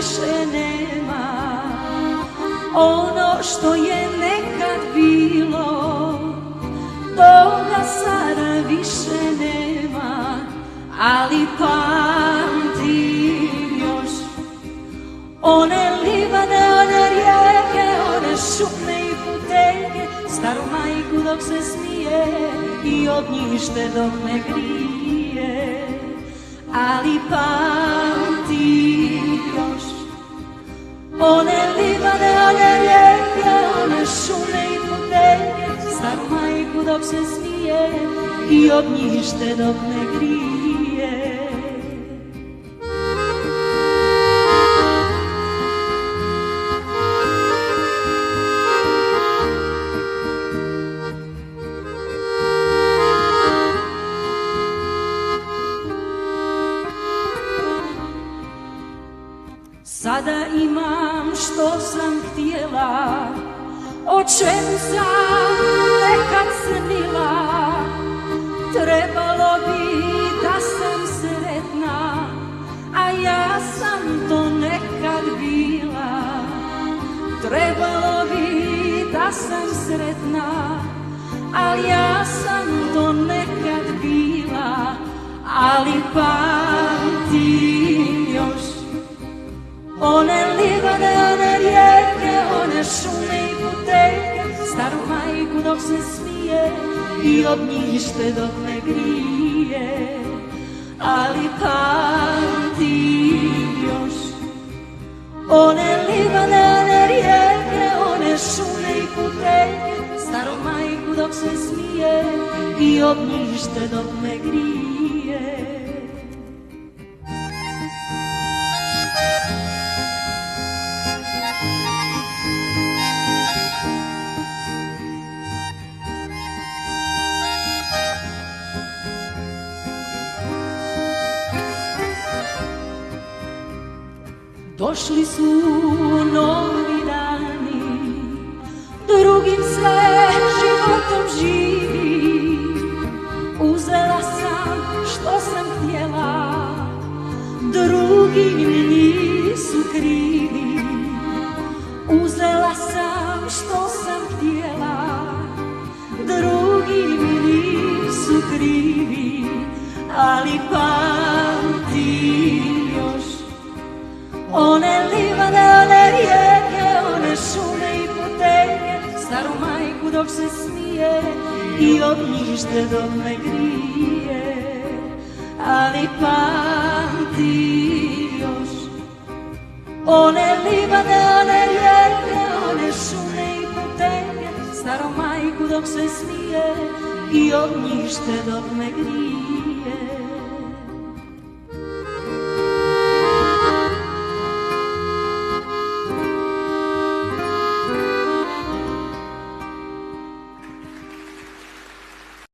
više nema. Ono što je nekad bilo, toga sada više nema. Ali pamtim još one livade, one rijeke, one šume i puteljke, staru majku dok se smije i ognjište dok ne grije. Ali pamtim još one livade, one rijeke, one šume i puteljke, staru majku dok se smije i ognjište dok ne grije. Sada imam što sam htjela, o čemu sam nekad snila. Trebalo bi da sam sretna, a ja sam to nekad bila. Trebalo bi da sam sretna, ali ja sam to nekad bila. Ali pamtim još one livade, one rijeke, one šume i puteljke, staru majku dok se smije i ognjište dok ne grije. Ali pamtim još one livade, one rijeke, one šume i puteljke, staru majku dok se smije i ognjište dok ne grije. Došli su novi dani, drugim se životom živi. Uzela sam što sam htjela, drugi nisu krivi. Uzela sam što sam htjela, drugi nisu krivi. Ali pamtim još one livade, one rijeke, one šume i puteljke, staru majku dok se smije i ognjište dok ne grije. Ali pamtim još one livade, one rijeke, one šume i puteljke, staru majku dok se smije i ognjište dok ne grije.